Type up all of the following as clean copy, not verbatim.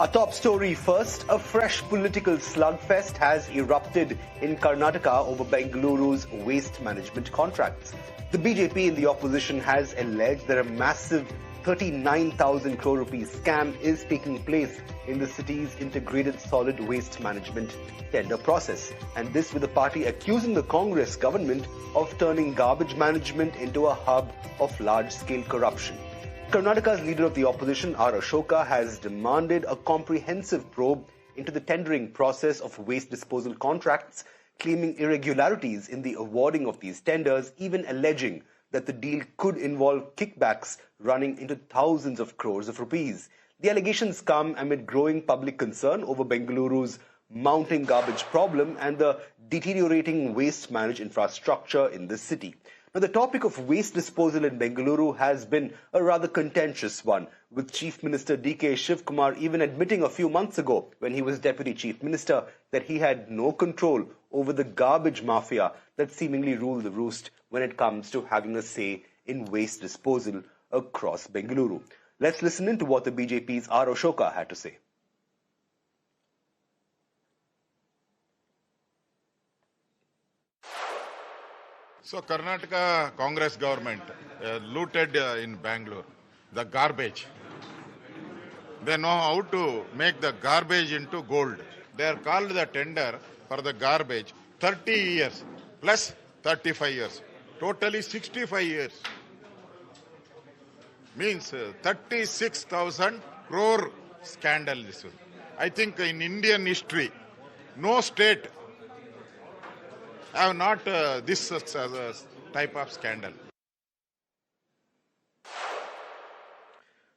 Our top story first, a fresh political slugfest has erupted in Karnataka over Bengaluru's waste management contracts. The BJP in the opposition has alleged that a massive 39,000 crore rupees scam is taking place in the city's integrated solid waste management tender process. And this with the party accusing the Congress government of turning garbage management into a hub of large-scale corruption. Karnataka's leader of the opposition, R. Ashoka, has demanded a comprehensive probe into the tendering process of waste disposal contracts, claiming irregularities in the awarding of these tenders, even alleging that the deal could involve kickbacks running into thousands of crores of rupees. The allegations come amid growing public concern over Bengaluru's mounting garbage problem and the deteriorating waste managed infrastructure in the city. Now, the topic of waste disposal in Bengaluru has been a rather contentious one, with Chief Minister D.K. Shivkumar even admitting a few months ago, when he was Deputy Chief Minister, that he had no control over the garbage mafia that seemingly ruled the roost when it comes to having a say in waste disposal across Bengaluru. Let's listen in to what the BJP's R. Ashoka had to say. So Karnataka Congress government looted in Bangalore the garbage. They know how to make the garbage into gold. They are called the tender for the garbage 30 years plus 35 years. Totally 65 years. Means 36,000 crore scandal this one. I think in Indian history, no state have not this type of scandal.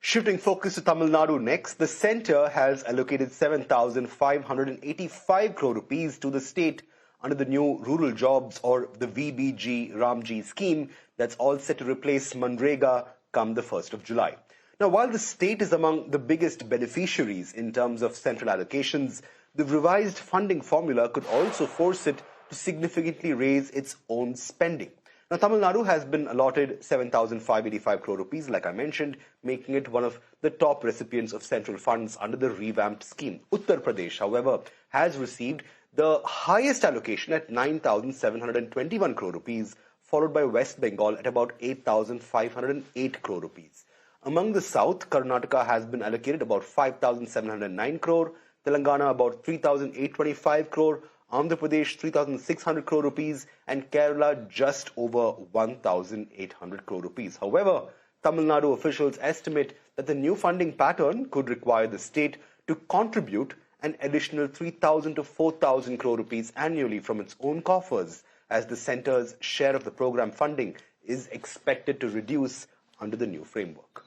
Shifting focus to Tamil Nadu next, the centre has allocated 7,585 crore rupees to the state under the new Rural Jobs or the VBG Ramji scheme that's all set to replace Manrega come the 1st of July. Now, while the state is among the biggest beneficiaries in terms of central allocations, the revised funding formula could also force it to significantly raise its own spending. Now, Tamil Nadu has been allotted 7,585 crore rupees, like I mentioned, making it one of the top recipients of central funds under the revamped scheme. Uttar Pradesh, however, has received the highest allocation at 9,721 crore rupees, followed by West Bengal at about 8,508 crore rupees. Among the South, Karnataka has been allocated about 5,709 crore, Telangana about 3,825 crore, Andhra Pradesh 3,600 crore rupees, and Kerala just over 1,800 crore rupees. However, Tamil Nadu officials estimate that the new funding pattern could require the state to contribute an additional 3,000 to 4,000 crore rupees annually from its own coffers, as the centre's share of the program funding is expected to reduce under the new framework.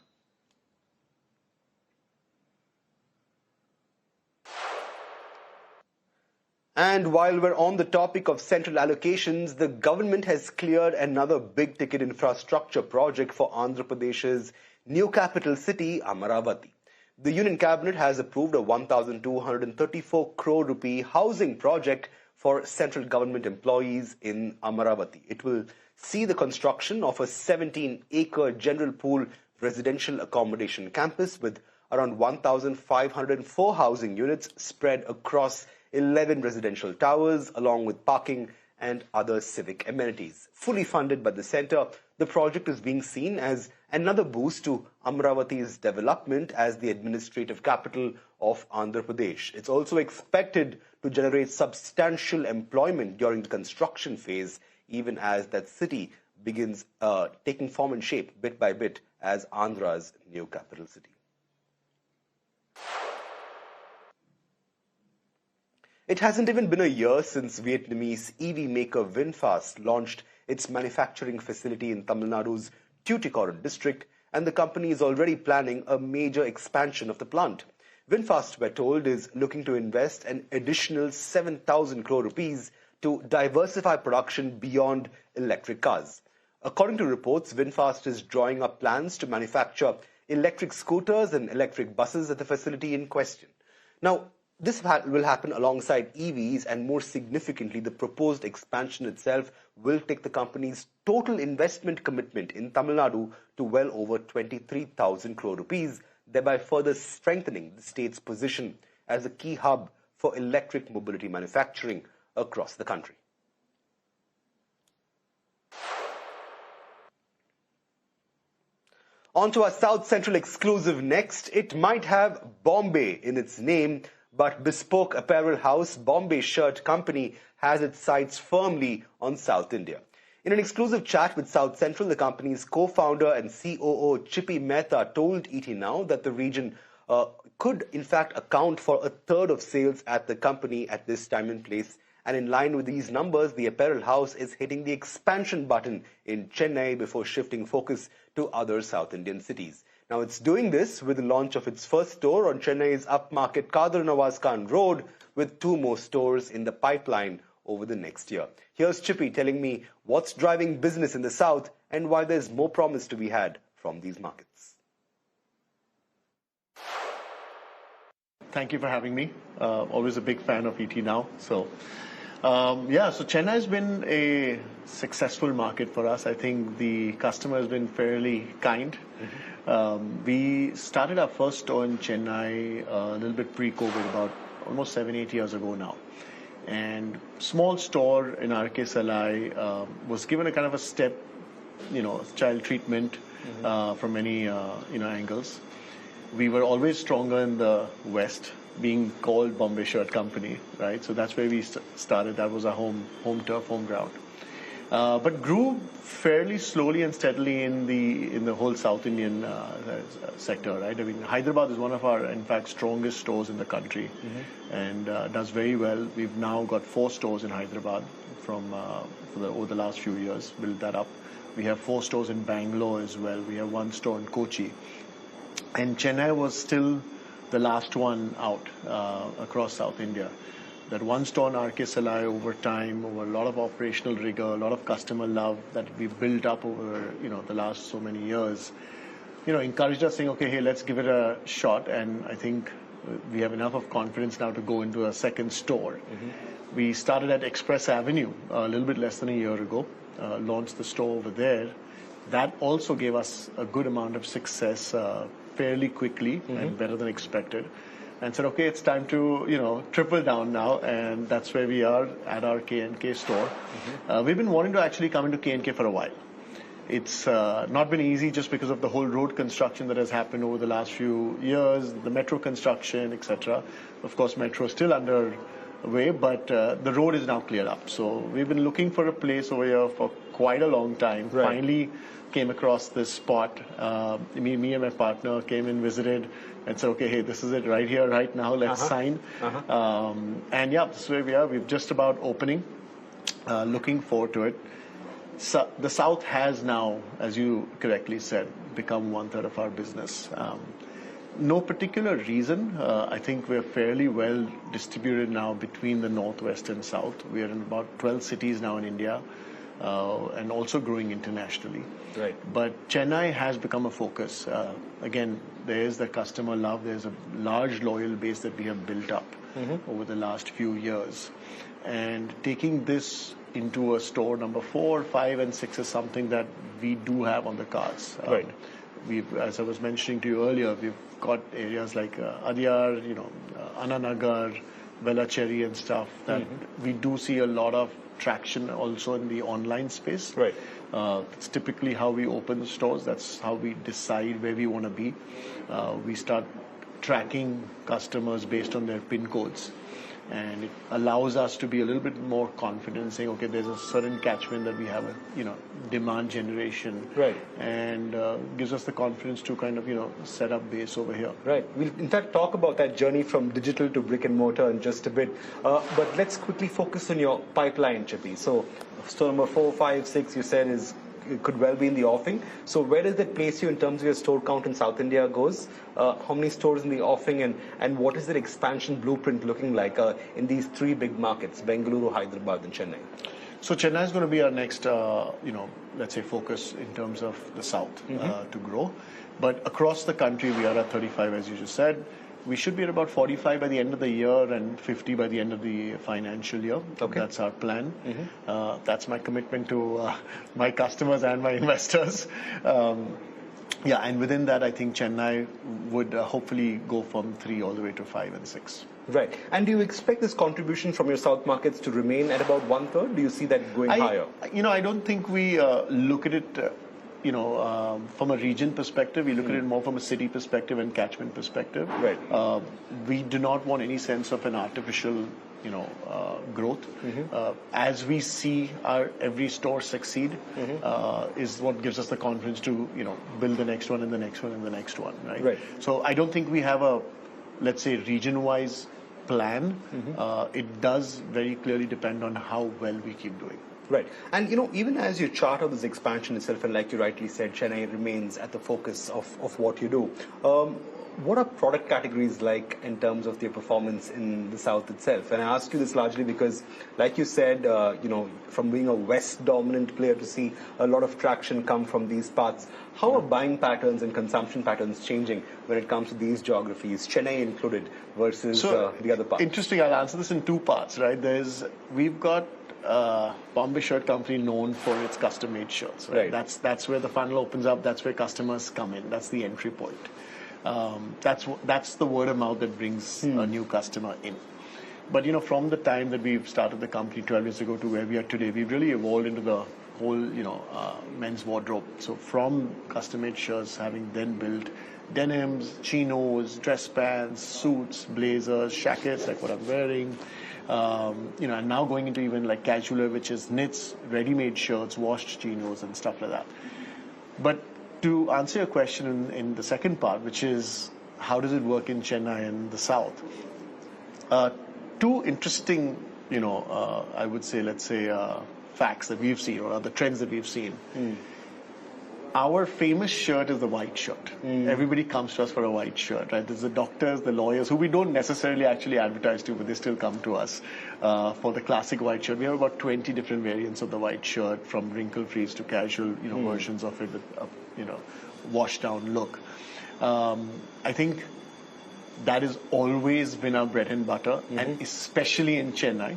And while we're on the topic of central allocations, the government has cleared another big-ticket infrastructure project for Andhra Pradesh's new capital city, Amaravati. The Union Cabinet has approved a 1,234 crore rupee housing project for central government employees in Amaravati. It will see the construction of a 17-acre general pool residential accommodation campus with around 1,504 housing units spread across 11 residential towers, along with parking and other civic amenities. Fully funded by the centre, the project is being seen as another boost to Amaravati's development as the administrative capital of Andhra Pradesh. It's also expected to generate substantial employment during the construction phase, even as that city begins taking form and shape bit by bit as Andhra's new capital city. It hasn't even been a year since Vietnamese EV maker Vinfast launched its manufacturing facility in Tamil Nadu's Tuticorin district, and the company is already planning a major expansion of the plant. Vinfast, we're told, is looking to invest an additional 7,000 crore rupees to diversify production beyond electric cars. According to reports, Vinfast is drawing up plans to manufacture electric scooters and electric buses at the facility in question. Now, this will happen alongside EVs, and more significantly, the proposed expansion itself will take the company's total investment commitment in Tamil Nadu to well over 23,000 crore rupees, thereby further strengthening the state's position as a key hub for electric mobility manufacturing across the country. On to our South Central exclusive next. It might have Bombay in its name, but bespoke apparel house Bombay Shirt Company has its sights firmly on South India. In an exclusive chat with South Central, the company's co-founder and COO Chippy Mehta told ET Now that the region could in fact account for a third of sales at the company at this time and place. And in line with these numbers, the apparel house is hitting the expansion button in Chennai before shifting focus to other South Indian cities. Now, it's doing this with the launch of its first store on Chennai's upmarket Kadar Nawaz Khan Road, with 2 more stores in the pipeline over the next year. Here's Chippy telling me what's driving business in the South and why there's more promise to be had from these markets. Thank you for having me. Always a big fan of ET Now. So Chennai has been a successful market for us. I think the customer has been fairly kind. We started our first store in Chennai a little bit pre-COVID, about almost 7-8 years ago now. And small store in RK Salai was given a kind of a step, child treatment from many angles. We were always stronger in the West, being called Bombay Shirt Company, right? So that's where we started. That was our home turf, home ground. But grew fairly slowly and steadily in the whole South Indian sector, right? I mean, Hyderabad is one of our, in fact, strongest stores in the country, and does very well. We've now got 4 stores in Hyderabad over the last few years. Built that up. We have 4 stores in Bangalore as well. We have 1 store in Kochi, and Chennai was still the last one out across South India. That 1 store in RK Salai over time, over a lot of operational rigor, a lot of customer love that we built up over the last so many years, encouraged us saying, okay, hey, let's give it a shot. And I think we have enough of confidence now to go into a second store. We started at Express Avenue a little bit less than a year ago, launched the store over there. That also gave us a good amount of success fairly quickly and better than expected, and said, okay, it's time to triple down now, and that's where we are at our K&K store. We've been wanting to actually come into K&K for a while. It's not been easy just because of the whole road construction that has happened over the last few years, the metro construction, etc. Of course, metro is still underway, but the road is now cleared up. So we've been looking for a place over here for quite a long time. Right. Finally came across this spot. Me and my partner came and visited and said, okay, hey, this is it right here, right now, let's sign. And yeah, this is where we are. We're just about opening, looking forward to it. So the South has now, as you correctly said, become 1/3 of our business. No particular reason. I think we're fairly well distributed now between the Northwest and South. We are in about 12 cities now in India, and also growing internationally. Right. But Chennai has become a focus. Again, there is the customer love. There's a large loyal base that we have built up over the last few years. And taking this into a store number 4, 5, and 6 is something that we do have on the cards. Right. As I was mentioning to you earlier, we've got areas like Adyar, Ananagar, Velachery and stuff that we do see a lot of traction also in the online space. Right. It's typically how we open the stores. That's how we decide where we want to be. We start tracking customers based on their PIN codes. And it allows us to be a little bit more confident, saying, okay, there's a certain catchment that we have, demand generation, right, and gives us the confidence to kind of, set up base over here. Right. We'll in fact talk about that journey from digital to brick and mortar in just a bit. But let's quickly focus on your pipeline, Chippy. So, store number 4, 5, 6, you said it could well be in the offing. So where does that place you in terms of your store count in South India goes? How many stores in the offing, and what is the expansion blueprint looking like in these 3 big markets, Bengaluru, Hyderabad and Chennai? So Chennai is going to be our next, let's say, focus in terms of the South to grow. But across the country, we are at 35, as you just said. We should be at about 45 by the end of the year and 50 by the end of the financial year. Okay. That's our plan. That's my commitment to my customers and my investors. Yeah, and within that, I think Chennai would hopefully go from 3 all the way to 5 and 6. Right. And do you expect this contribution from your south markets to remain at about 1/3? Do you see that going higher? I don't think we look at it, from a region perspective. We look at it more from a city perspective and catchment perspective. Right. We do not want any sense of an artificial, growth. As we see our every store succeed, is what gives us the confidence to, build the next one and the next one and the next one. Right. So I don't think we have a, let's say, region-wise plan. It does very clearly depend on how well we keep doing. Right. And, even as you chart out this expansion itself, and like you rightly said, Chennai remains at the focus of what you do. What are product categories like in terms of their performance in the South itself? And I ask you this largely because, like you said, from being a West-dominant player to see a lot of traction come from these parts, how are buying patterns and consumption patterns changing when it comes to these geographies, Chennai included, versus the other parts? Interesting. I'll answer this in two parts, right? We've got Bombay Shirt Company known for its custom-made shirts. Right? That's where the funnel opens up. That's where customers come in. That's the entry point. That's the word of mouth that brings a new customer in. But from the time that we've started the company 12 years ago to where we are today, we've really evolved into the whole men's wardrobe. So from custom-made shirts, having then built denims, chinos, dress pants, suits, blazers, shackets like what I'm wearing. And now going into even like casual wear, which is knits, ready-made shirts, washed chinos, and stuff like that. But to answer your question in the second part, which is how does it work in Chennai and the South? Two interesting, I would say, let's say, facts that we've seen, or the trends that we've seen. Our famous shirt is the white shirt. Everybody comes to us for a white shirt, right? There's the doctors, the lawyers, who we don't necessarily actually advertise to, but they still come to us for the classic white shirt. We have about 20 different variants of the white shirt, from wrinkle-free to casual, versions of it with a, washed-down look. I think that has always been our bread and butter, and especially in Chennai,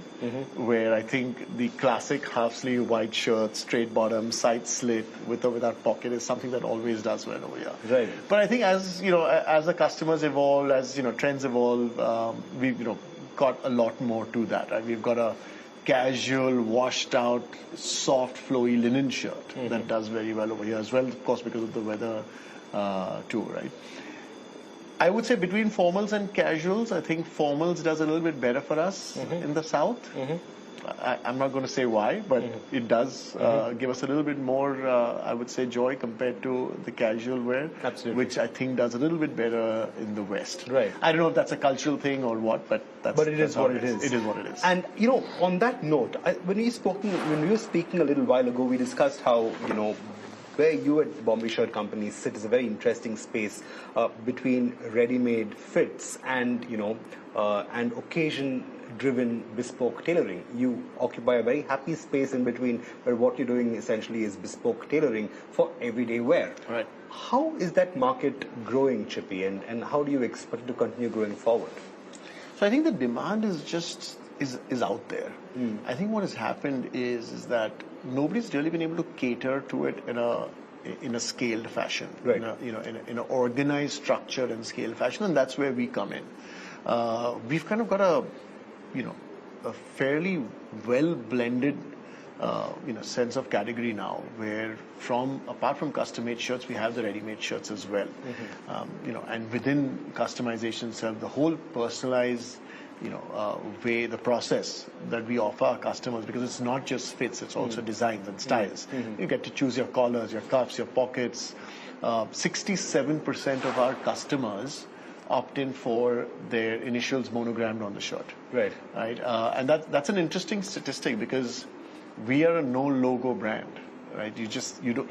where I think the classic half-sleeve white shirt, straight bottom, side slit, with or without pocket, is something that always does well over here. Right. But I think as the customers evolve, as trends evolve, we've got a lot more to that. Right? We've got a casual, washed-out, soft, flowy linen shirt that does very well over here as well, of course, because of the weather too, right? I would say between formals and casuals, I think formals does a little bit better for us in the South. I'm not going to say why, but it does give us a little bit more, I would say, joy compared to the casual wear, which I think does a little bit better in the West. Right. I don't know if that's a cultural thing or what, but it is what it is. It is what it is. And on that note, when we were speaking a little while ago, we discussed how where you at Bombay Shirt Company sit is a very interesting space between ready-made fits and and occasion-driven bespoke tailoring. You occupy a very happy space in between, where what you're doing essentially is bespoke tailoring for everyday wear. Right. How is that market growing, Chippy, and how do you expect it to continue growing forward? So I think the demand is just is out there. I think what has happened is that nobody's really been able to cater to it in a scaled fashion, right. in an organized, structured, and scaled fashion, and that's where we come in. We've kind of got a fairly well blended sense of category now, where apart from custom-made shirts, we have the ready-made shirts as well. And within customization itself, the whole personalized way, the process that we offer our customers, because it's not just fits, it's also designs and styles. You get to choose your collars, your cuffs, your pockets. 67% of our customers opt in for their initials monogrammed on the shirt. Right. And that's an interesting statistic, because we are a no logo brand. Right, you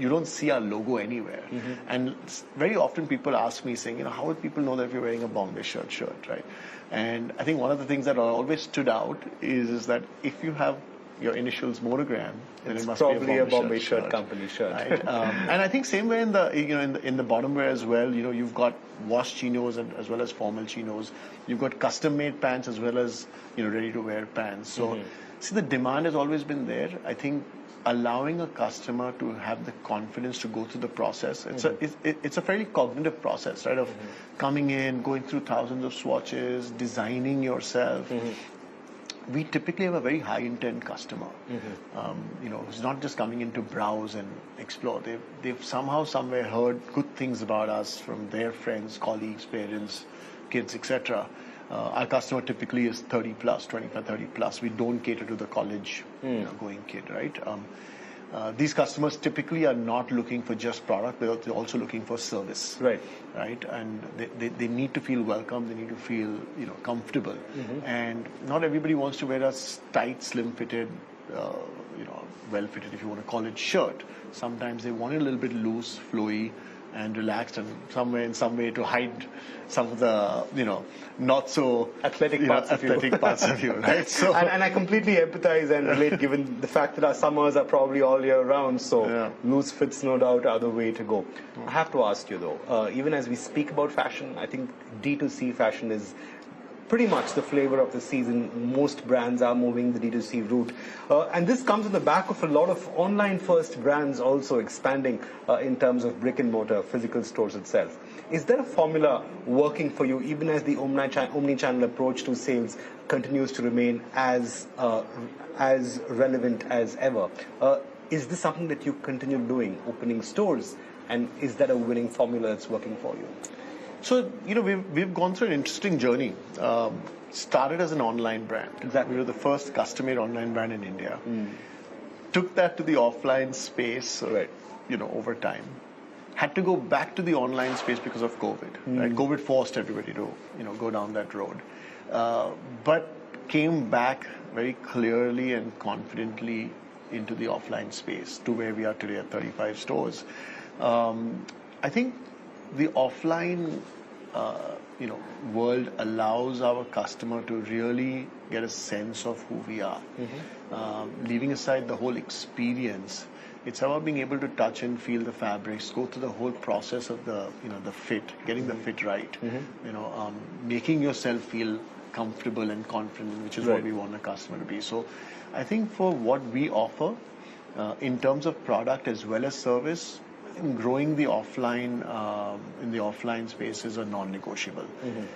don't see our logo anywhere, and very often people ask me saying, how would people know that if you're wearing a Bombay shirt, right? And I think one of the things that always stood out is that if you have your initials monogram, then it must probably be a Bombay Shirt Company shirt. Right? And I think same way in the in the bottom wear as well. You've got washed chinos as well as formal chinos. You've got custom made pants as well as ready to wear pants. So see, the demand has always been there. I think allowing a customer to have the confidence to go through the process. It's a fairly cognitive process, right? Of coming in, going through thousands of swatches, designing yourself. We typically have a very high intent customer, who's not just coming in to browse and explore. They've somehow, somewhere heard good things about us from their friends, colleagues, parents, kids, etc. Our customer typically is 30 plus, 25, 30 plus. We don't cater to the college going kid, right? These customers typically are not looking for just product, they're also looking for service. Right. And they need to feel welcome, they need to feel comfortable. And not everybody wants to wear a tight, slim-fitted, well-fitted, if you want to call it, shirt. Sometimes they want it a little bit loose, flowy, and relaxed, and in some way to hide some of the not so athletic parts of you, right? So and I completely empathize and relate, given the fact that our summers are probably all year round. So loose fits, no doubt, are the way to go. I have to ask you though, even as we speak about fashion, I think D2C fashion is pretty much the flavor of the season. Most brands are moving the D2C route. And this comes on the back of a lot of online-first brands also expanding in terms of brick-and-mortar physical stores itself. Is there a formula working for you, even as the omni-channel approach to sales continues to remain as relevant as ever? Is this something that you continue doing, opening stores? And is that a winning formula that's working for you? So, we've gone through an interesting journey. Started as an online brand. Exactly. We were the first custom-made online brand in India. Took that to the offline space, over time. Had to go back to the online space because of COVID. Right? COVID forced everybody to, go down that road. But came back very clearly and confidently into the offline space to where we are today at 35 stores. I think the offline, world allows our customer to really get a sense of who we are. Leaving aside the whole experience, it's about being able to touch and feel the fabrics, go through the whole process of the, the fit, getting the fit right. Making yourself feel comfortable and confident, which is what we want a customer to be. So, I think for what we offer, in terms of product as well as service, growing the offline in the offline space is a non-negotiable.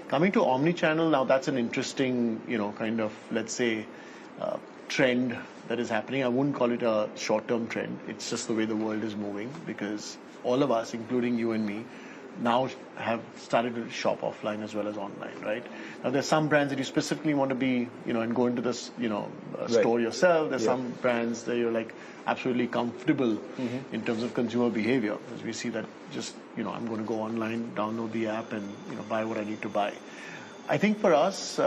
Coming to omni-channel, now that's an interesting, kind of, let's say, trend that is happening. I wouldn't call it a short-term trend. It's just the way the world is moving, because all of us, including you and me, now have started to shop offline as well as online, right? Now, there's some brands that you specifically want to be, and go into this, store yourself. There's some brands that you're like absolutely comfortable in terms of consumer behavior, as we see that just, I'm going to go online, download the app, and buy what I need to buy. I think for us,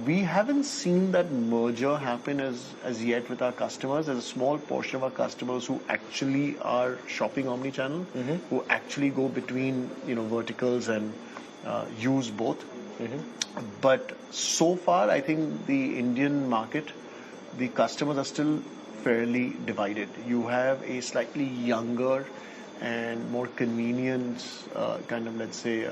we haven't seen that merger happen as yet with our customers. There's a small portion of our customers who actually are shopping omni-channel, who actually go between verticals and use both. But so far, I think the Indian market, the customers are still fairly divided. You have a slightly younger and more convenient kind of, let's say,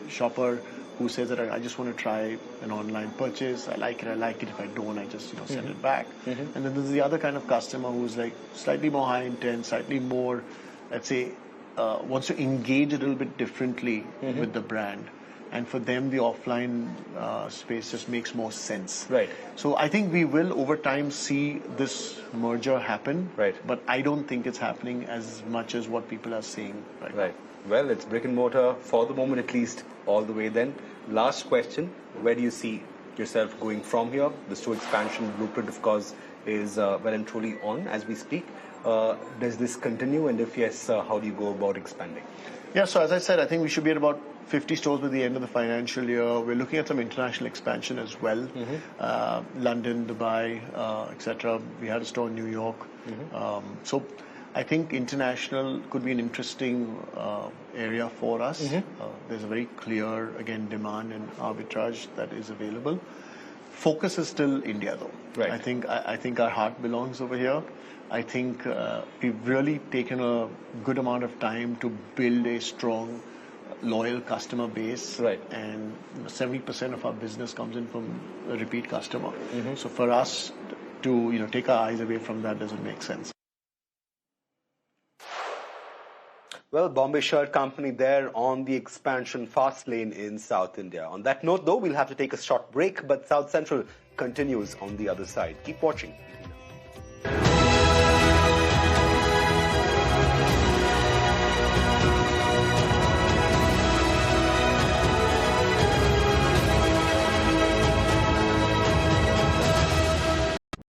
shopper who says that I just want to try an online purchase. I like it. If I don't, I just send it back. And then there's the other kind of customer who's like slightly more high intent, slightly more, let's say, wants to engage a little bit differently with the brand. And for them, the offline space just makes more sense. Right. So I think we will, over time, see this merger happen. Right. But I don't think it's happening as much as what people are saying right now. Well, it's brick and mortar for the moment, at least, all the way then. Last question, where do you see yourself going from here? The store expansion blueprint, of course, is well and truly on as we speak. Does this continue? And if yes, how do you go about expanding? Yeah, so as I said, I think we should be at about 50 stores by the end of the financial year. We're looking at some international expansion as well. London, Dubai, etc. We had a store in New York. So I think international could be an interesting area for us. There's a very clear, again, demand and arbitrage that is available. Focus is still India, though. I think our heart belongs over here. I think we've really taken a good amount of time to build a strong, loyal customer base. And 70% of our business comes in from a repeat customer. So for us to take our eyes away from that doesn't make sense. Well, Bombay Shirt Company there on the expansion fast lane in South India. On that note, though, we'll have to take a short break, but South Central continues on the other side. Keep watching.